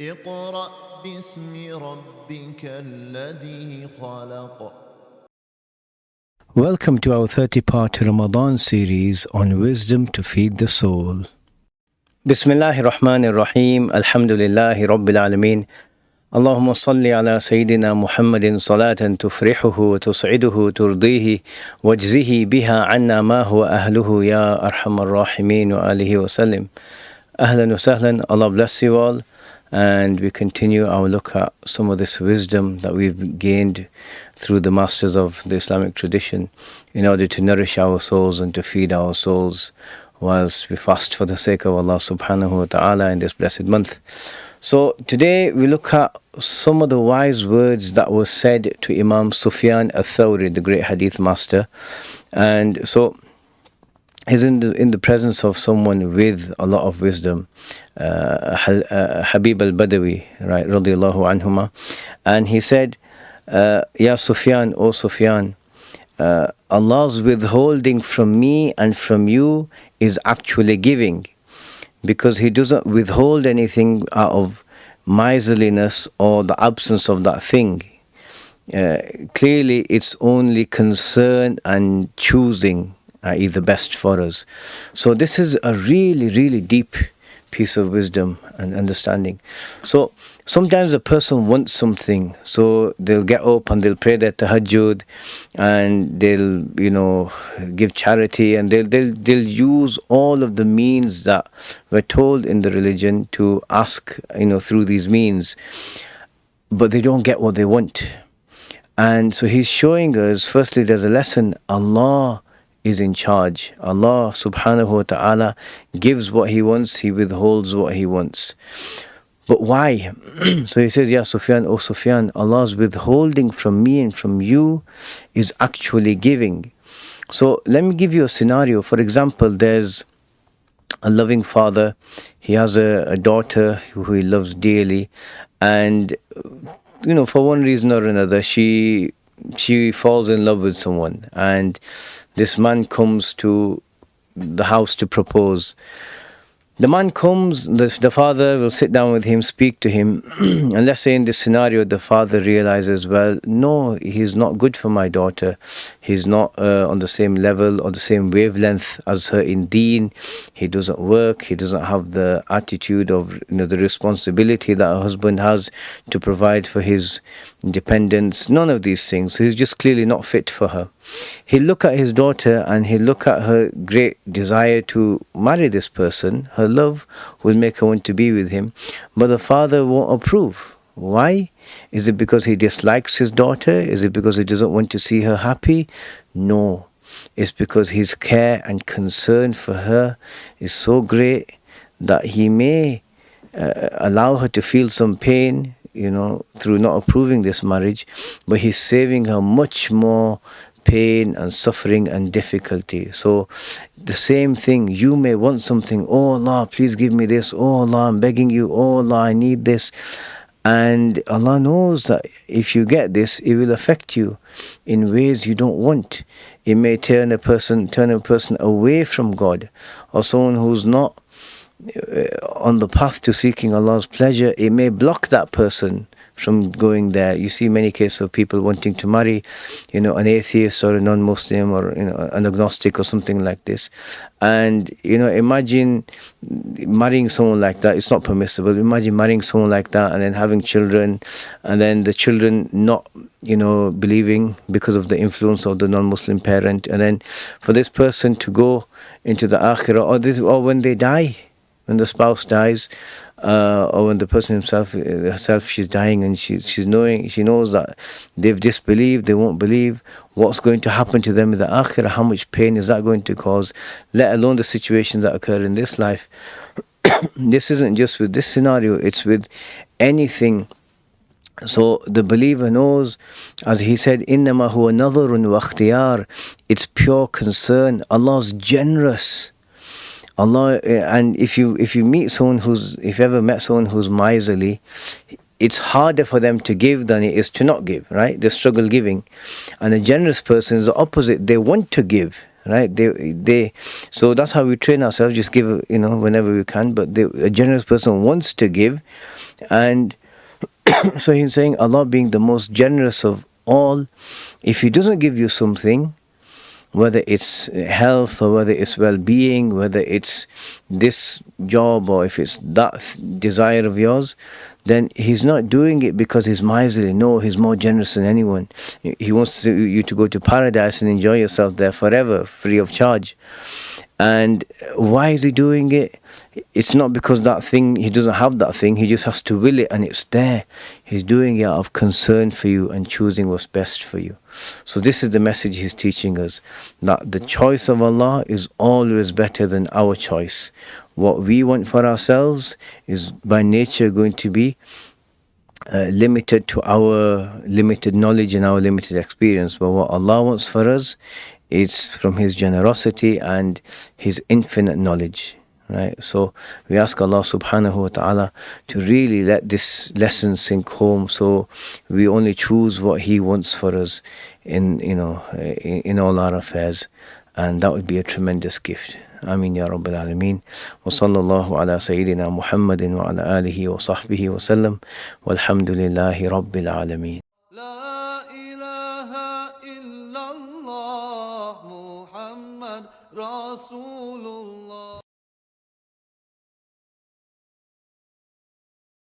اقرأ باسم ربك الذي خلق. Welcome to our 30-part Ramadan series on wisdom to feed the soul. Bismillahir Rahmanir Rahim. Alhamdulillahi Rabbil Alameen. Allahumma salli ala Sayyidina Muhammadin salatan tufrihuhu, tus'iduhu, turdihi, wajzihi biha anna ma huwa ahluhu ya arhamar rahimin wa alihi wa sallim. Ahlan wa sahlan. Allah bless you all. And we continue our look at some of this wisdom that we've gained through the masters of the Islamic tradition in order to nourish our souls and to feed our souls whilst we fast for the sake of Allah subhanahu wa ta'ala in this blessed month. So today we look at some of the wise words that were said to Imam Sufyan al-Thawri, the great hadith master. And so he's in the presence of someone with a lot of wisdom, Habib al-Badawi, right, radiyallahu anhuma. And he said, Ya Sufyan, O Sufyan, Allah's withholding from me and from you is actually giving, because He doesn't withhold anything out of miserliness or the absence of that thing. Clearly, it's only concern and choosing i.e. the best for us. So this is a really, really deep piece of wisdom and understanding. So sometimes a person wants something, so they'll get up and they'll pray their tahajjud, and they'll, give charity, and they'll use all of the means that we're told in the religion to ask, through these means, but they don't get what they want. And so he's showing us, firstly, there's a lesson. Allah is in charge. Allah subhanahu wa ta'ala gives what He wants, He withholds what He wants. But why? So he says, Ya Sufyan, O Sufyan, Allah's withholding from me and from you is actually giving. So let me give you a scenario. For example, there's a loving father. He has a daughter who he loves dearly, and for one reason or another, she falls in love with someone, and this man comes to the house to propose. The man comes, the father will sit down with him, speak to him, and let's say in this scenario the father realizes, well, no, he's not good for my daughter. He's not on the same level or the same wavelength as her in deen. He doesn't work. He doesn't have the attitude of the responsibility that a husband has to provide for his dependents. None of these things. So he's just clearly not fit for her. He'll look at his daughter and he'll look at her great desire to marry this person. Her love will make her want to be with him, but the father won't approve. Why? Is it because he dislikes his daughter? Is it because he doesn't want to see her happy? No. It's because his care and concern for her is so great that he may allow her to feel some pain, through not approving this marriage, but he's saving her much more pain and suffering and difficulty. So the same thing, you may want something. Oh Allah, please give me this. Oh Allah, I'm begging you. Oh Allah, I need this. And Allah knows that if you get this, it will affect you in ways you don't want. It may turn a person away from God, or someone who's not on the path to seeking Allah's pleasure. It may block that person from going there. You see many cases of people wanting to marry, an atheist or a non-Muslim or, an agnostic or something like this. And, imagine marrying someone like that. It's not permissible. Imagine marrying someone like that and then having children, and then the children not, believing because of the influence of the non-Muslim parent. And then for this person to go into the akhirah, or when they die, when the spouse dies, or when the person herself, she's dying, and she knows that they've disbelieved, they won't believe. What's going to happen to them in the akhirah? How much pain is that going to cause? Let alone the situations that occur in this life. This isn't just with this scenario; it's with anything. So the believer knows, as he said, إِنَّمَا هُوَ نَظَرٌ وَاخْتِيَارٌ. It's pure concern. Allah's generous. Allah, and if you meet someone if you ever met someone who's miserly, it's harder for them to give than it is to not give, right? They struggle giving. And a generous person is the opposite. They want to give, right? So that's how we train ourselves. Just give, whenever we can. But a generous person wants to give, And so he's saying Allah being the most generous of all, if He doesn't give you something, whether it's health or whether it's well-being, whether it's this job or if it's that desire of yours, then He's not doing it because He's miserly. No, He's more generous than anyone. He wants you to go to paradise and enjoy yourself there forever, free of charge. And why is He doing it? It's not because that thing, He doesn't have that thing, He just has to will it and it's there. He's doing it out of concern for you and choosing what's best for you. So this is the message He's teaching us, that the choice of Allah is always better than our choice. What we want for ourselves is by nature going to be limited to our limited knowledge and our limited experience. But what Allah wants for us is from His generosity and His infinite knowledge. Right? So we ask Allah subhanahu wa ta'ala to really let this lesson sink home, so we only choose what He wants for us in all our affairs, and that would be a tremendous gift. Amin ya Rabbil Alameen. Wa sallallahu ala Sayyidina Muhammadin wa ala alihi wa sahbihi wa sallam. Walhamdulillahi Rabbil Alameen. La ilaha illallah Muhammad Rasulullah.